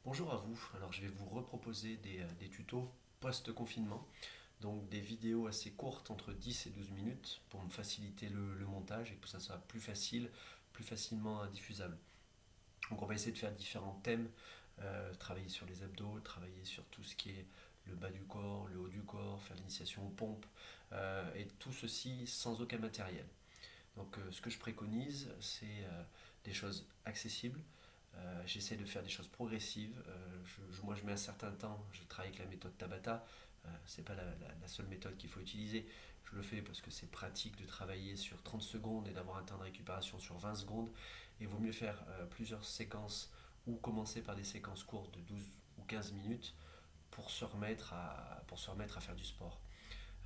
Bonjour à vous. Alors je vais vous reproposer des tutos post-confinement, donc des vidéos assez courtes entre 10 et 12 minutes pour me faciliter le montage et que ça soit plus facile, plus facilement diffusable. Donc on va essayer de faire différents thèmes, travailler sur les abdos, travailler sur tout ce qui est le bas du corps, le haut du corps, faire l'initiation aux pompes, et tout ceci sans aucun matériel. Donc ce que je préconise, c'est des choses accessibles. J'essaie de faire des choses progressives. Moi, je mets un certain temps. Je travaille avec la méthode Tabata. C'est pas la seule méthode qu'il faut utiliser. Je le fais parce que c'est pratique de travailler sur 30 secondes et d'avoir un temps de récupération sur 20 secondes. Et il vaut mieux faire plusieurs séquences ou commencer par des séquences courtes de 12 ou 15 minutes pour se remettre à faire du sport.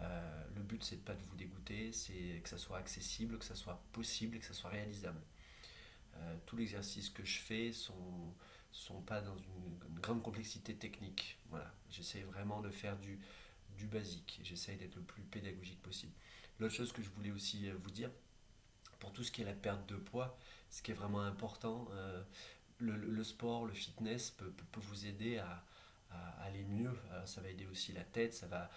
Le but, c'est de pas de vous dégoûter, c'est que ça soit accessible, que ça soit possible et que ça soit réalisable. Tous les exercices que je fais sont pas dans une grande complexité technique. Voilà, j'essaie vraiment de faire du basique. J'essaie d'être le plus pédagogique possible. L'autre chose que je voulais aussi vous dire, pour tout ce qui est la perte de poids, ce qui est vraiment important, le sport, le fitness peut vous aider à aller mieux. Ça va aider aussi la tête, ça va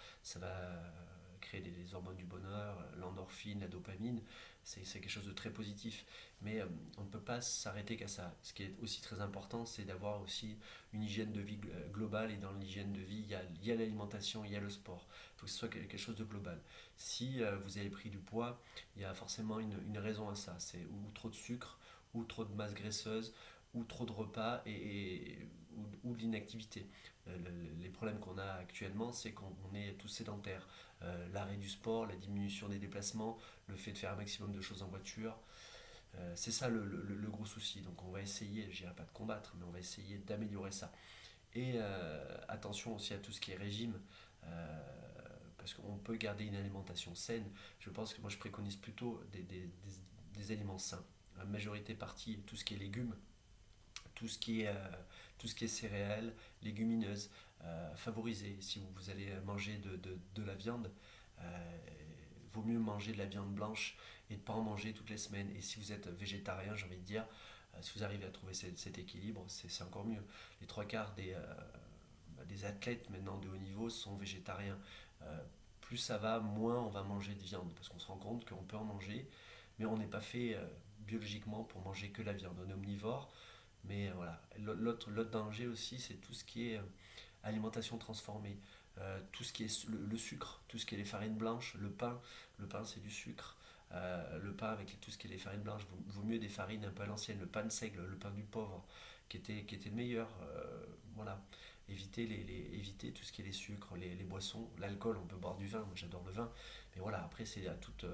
créer des hormones du bonheur, l'endorphine, la dopamine. C'est quelque chose de très positif. Mais on ne peut pas s'arrêter qu'à ça. Ce qui est aussi très important, c'est d'avoir aussi une hygiène de vie globale. Et dans l'hygiène de vie, il y a l'alimentation, il y a le sport. Il faut que ce soit quelque chose de global. Si vous avez pris du poids, il y a forcément une raison à ça. C'est ou trop de sucre, ou trop de masse graisseuse, ou trop de repas ou de l'inactivité. Les problèmes qu'on a actuellement, c'est qu'on est tous sédentaires. L'arrêt du sport, la diminution des déplacements, le fait de faire un maximum de choses en voiture, c'est ça le gros souci. Donc on va essayer, je dirais pas de combattre, mais on va essayer d'améliorer ça. Et attention aussi à tout ce qui est régime, euh, parce qu'on peut garder une alimentation saine. Je pense que moi je préconise plutôt des aliments sains. La majorité partie, tout ce qui est légumes, tout ce qui est, euh, tout ce qui est céréales, légumineuses, favoriser. Si vous allez manger de la viande, vaut mieux manger de la viande blanche et de ne pas en manger toutes les semaines. Et si vous êtes végétarien, j'ai envie de dire, si vous arrivez à trouver cet équilibre, c'est encore mieux. Les trois quarts des athlètes maintenant de haut niveau sont végétariens. Euh, Plus ça va, moins on va manger de viande, parce qu'on se rend compte qu'on peut en manger, mais on n'est pas fait biologiquement pour manger que la viande. On est omnivore, mais voilà. L'autre danger aussi, c'est tout ce qui est alimentation transformée. Tout ce qui est le sucre, tout ce qui est les farines blanches, le pain. Le pain, c'est du sucre. Le pain avec tout ce qui est les farines blanches, vaut mieux des farines un peu à l'ancienne. Le pain de seigle, le pain du pauvre, qui était le meilleur. Voilà. Éviter tout ce qui est les sucres, les boissons. L'alcool, on peut boire du vin. Moi, j'adore le vin. Mais voilà, après, c'est à toute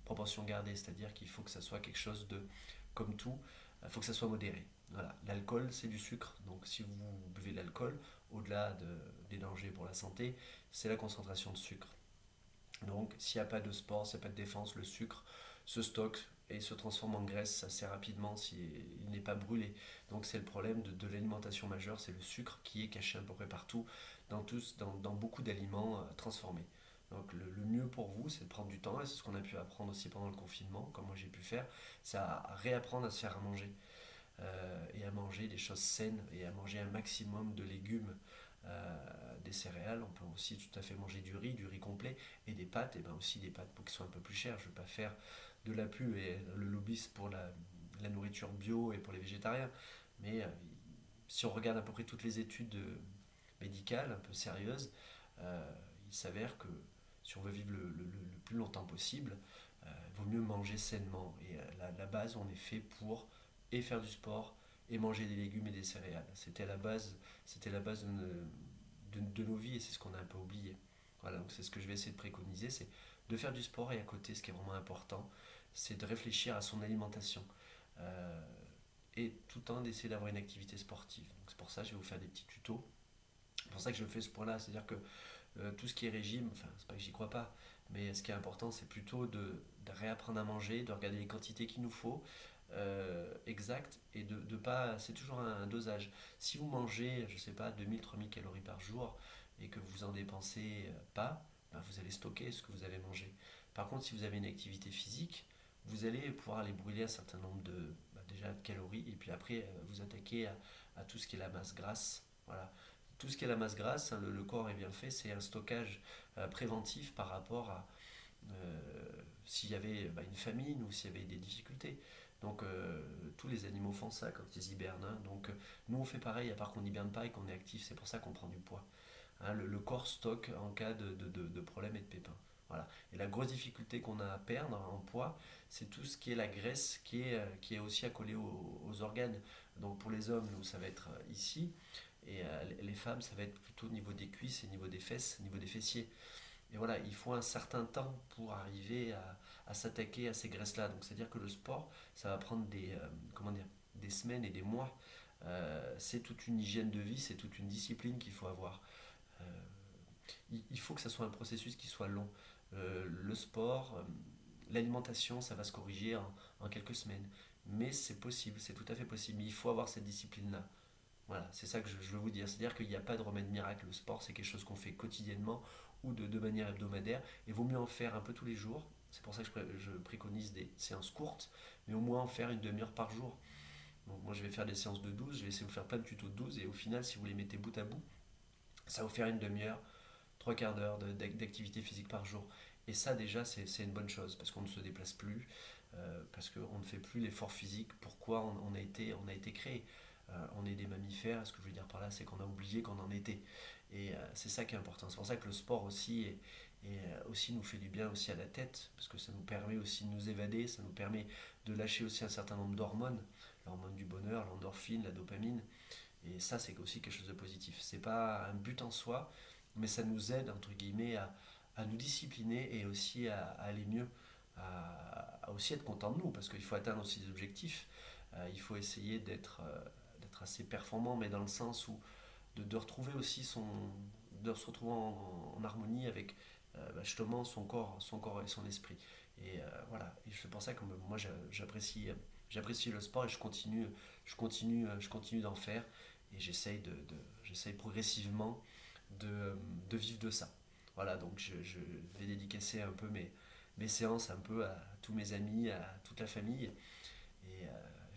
proportion gardée. C'est-à-dire qu'il faut que ça soit quelque chose de, comme tout, il faut que ça soit modéré. Voilà. L'alcool, c'est du sucre. Donc, si vous buvez de l'alcool, au-delà des dangers pour la santé, c'est la concentration de sucre. Donc, s'il n'y a pas de sport, s'il n'y a pas de défense, le sucre se stocke et se transforme en graisse assez rapidement s'il n'est pas brûlé. Donc, c'est le problème de l'alimentation majeure, c'est le sucre qui est caché à peu près partout dans beaucoup d'aliments transformés. Donc, le mieux pour vous, c'est de prendre du temps, et c'est ce qu'on a pu apprendre aussi pendant le confinement, comme moi j'ai pu faire, c'est à réapprendre à se faire à manger et à manger des choses saines et à manger un maximum de légumes, des céréales. On peut aussi tout à fait manger du riz complet et des pâtes, et ben aussi des pâtes pour qui sont un peu plus chères. Je ne veux pas faire de la pub et le lobbyiste pour la nourriture bio et pour les végétariens, mais si on regarde à peu près toutes les études médicales un peu sérieuses, il s'avère que si on veut vivre le plus longtemps possible, il vaut mieux manger sainement. Et la base, on est fait pour et faire du sport et manger des légumes et des céréales. C'était la base de nos vies et c'est ce qu'on a un peu oublié. Voilà, donc c'est ce que je vais essayer de préconiser, c'est de faire du sport et à côté, ce qui est vraiment important, c'est de réfléchir à son alimentation. Euh, et tout le temps d'essayer d'avoir une activité sportive. Donc c'est pour ça que je vais vous faire des petits tutos. C'est pour ça que je fais ce point-là, c'est-à-dire que tout ce qui est régime, enfin c'est pas que j'y crois pas, mais ce qui est important c'est plutôt de réapprendre à manger, de regarder les quantités qu'il nous faut, exact, et de pas, c'est toujours un dosage. Si vous mangez, je sais pas, 2000-3000 calories par jour et que vous en dépensez pas, ben, vous allez stocker ce que vous avez mangé. Par contre, si vous avez une activité physique, vous allez pouvoir aller brûler un certain nombre déjà de calories et puis après vous attaquer à tout ce qui est la masse grasse. Voilà. Tout ce qui est la masse grasse, hein, le corps est bien fait, c'est un stockage préventif par rapport à s'il y avait une famine ou s'il y avait des difficultés. Donc tous les animaux font ça quand ils hibernent, hein. Donc nous on fait pareil, à part qu'on n'hiberne pas et qu'on est actif, c'est pour ça qu'on prend du poids. Hein, le corps stocke en cas de problèmes et de pépins. Voilà. Et la grosse difficulté qu'on a à perdre en poids, c'est tout ce qui est la graisse qui est aussi accolée aux organes. Donc pour les hommes, nous, ça va être ici. Et les femmes, ça va être plutôt au niveau des cuisses et au niveau des fesses, au niveau des fessiers. Et voilà, il faut un certain temps pour arriver à s'attaquer à ces graisses-là. Donc c'est-à-dire que le sport, ça va prendre comment dire, des semaines et des mois. C'est toute une hygiène de vie, c'est toute une discipline qu'il faut avoir. Euh, il faut que ça soit un processus qui soit long. Le sport, l'alimentation, ça va se corriger en quelques semaines. Mais c'est possible, c'est tout à fait possible. Mais il faut avoir cette discipline-là. Voilà, c'est ça que je veux vous dire. C'est-à-dire qu'il n'y a pas de remède miracle. Le sport, c'est quelque chose qu'on fait quotidiennement ou de manière hebdomadaire. Et il vaut mieux en faire un peu tous les jours. C'est pour ça que je préconise des séances courtes, mais au moins en faire une demi-heure par jour. Donc moi, je vais faire des séances de 12. Je vais essayer de vous faire plein de tutos de 12. Et au final, si vous les mettez bout à bout, ça va vous faire une demi-heure, trois quarts d'heure d'activité physique par jour. Et ça, déjà, c'est une bonne chose parce qu'on ne se déplace plus, parce qu'on ne fait plus l'effort physique. Pourquoi on a été créé. On est des mammifères. Ce que je veux dire par là, c'est qu'on a oublié qu'on en était. Et c'est ça qui est important. C'est pour ça que le sport aussi, aussi nous fait du bien aussi à la tête, parce que ça nous permet aussi de nous évader, ça nous permet de lâcher aussi un certain nombre d'hormones, l'hormone du bonheur, l'endorphine, la dopamine. Et ça, c'est aussi quelque chose de positif. C'est pas un but en soi, mais ça nous aide, entre guillemets, à nous discipliner et aussi à aller mieux, à aussi être content de nous, parce qu'il faut atteindre aussi des objectifs. Il faut essayer d'être assez performant, mais dans le sens où de retrouver aussi de se retrouver en harmonie avec justement son corps et son esprit. Et voilà, et c'est pour ça que moi j'apprécie le sport et je continue d'en faire et j'essaye progressivement de vivre de ça. Voilà, donc je vais dédicacer un peu mes séances un peu à tous mes amis, à toute la famille et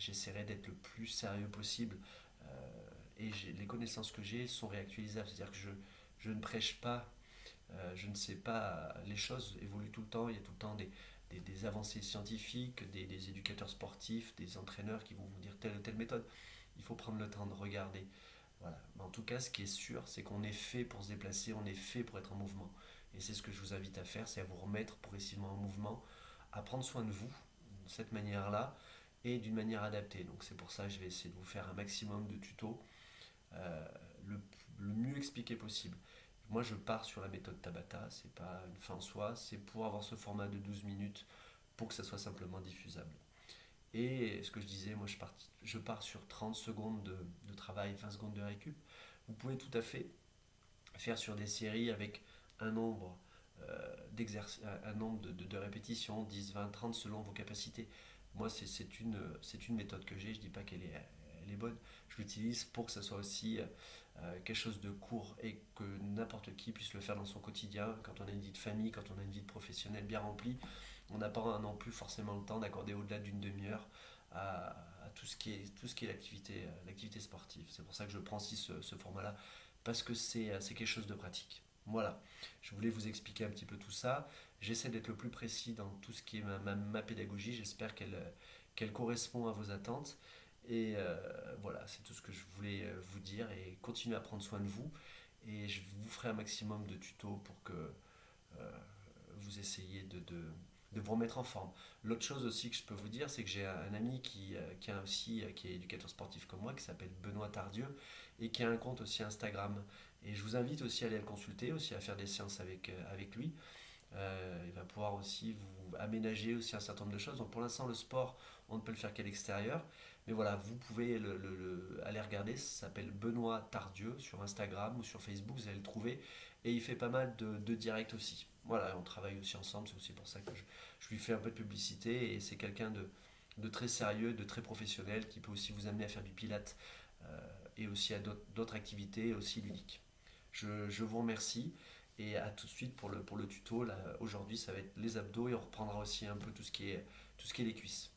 j'essaierai d'être le plus sérieux possible. Et les connaissances que j'ai sont réactualisables, c'est-à-dire que je ne prêche pas, je ne sais pas, les choses évoluent tout le temps, il y a tout le temps des avancées scientifiques, des éducateurs sportifs, des entraîneurs qui vont vous dire telle ou telle méthode. Il faut prendre le temps de regarder. Voilà. Mais en tout cas, ce qui est sûr, c'est qu'on est fait pour se déplacer, on est fait pour être en mouvement. Et c'est ce que je vous invite à faire, c'est à vous remettre progressivement en mouvement, à prendre soin de vous de cette manière-là et d'une manière adaptée. Donc c'est pour ça que je vais essayer de vous faire un maximum de tutos euh, le, le mieux expliqué possible. Moi, je pars sur la méthode Tabata, c'est pas une fin en soi, c'est pour avoir ce format de 12 minutes pour que ça soit simplement diffusable. Et ce que je disais, moi je pars sur 30 secondes de travail, 20 secondes de récup. Vous pouvez tout à fait faire sur des séries avec un nombre, un nombre de répétitions, 10, 20, 30 selon vos capacités. Moi, c'est une méthode que j'ai, je ne dis pas elle est bonne, je l'utilise pour que ça soit aussi quelque chose de court et que n'importe qui puisse le faire dans son quotidien. Quand on a une vie de famille, quand on a une vie de professionnel bien remplie, on n'a pas non plus forcément le temps d'accorder au-delà d'une demi-heure à tout ce qui est l'activité sportive. C'est pour ça que je prends aussi ce format-là, parce que c'est quelque chose de pratique. Voilà, je voulais vous expliquer un petit peu tout ça. J'essaie d'être le plus précis dans tout ce qui est ma pédagogie. J'espère qu'elle correspond à vos attentes. Et voilà, c'est tout ce que je voulais vous dire. Et continuez à prendre soin de vous. Et je vous ferai un maximum de tutos pour que vous essayiez de vous remettre en forme. L'autre chose aussi que je peux vous dire, c'est que j'ai un ami qui est éducateur sportif comme moi, qui s'appelle Benoît Tardieu, et qui a un compte aussi Instagram. Et je vous invite aussi à aller le consulter, aussi à faire des séances avec lui. Il va pouvoir aussi vous aménager aussi un certain nombre de choses. Donc pour l'instant, le sport, on ne peut le faire qu'à l'extérieur. Mais voilà, vous pouvez aller regarder. Ça s'appelle Benoît Tardieu sur Instagram ou sur Facebook, vous allez le trouver. Et il fait pas mal de directs aussi. Voilà, on travaille aussi ensemble. C'est aussi pour ça que je lui fais un peu de publicité. Et c'est quelqu'un de très sérieux, de très professionnel, qui peut aussi vous amener à faire du pilate et aussi à d'autres activités aussi ludiques. Je vous remercie. Et à tout de suite pour le tuto. Là, aujourd'hui, ça va être les abdos et on reprendra aussi un peu tout ce qui est les cuisses.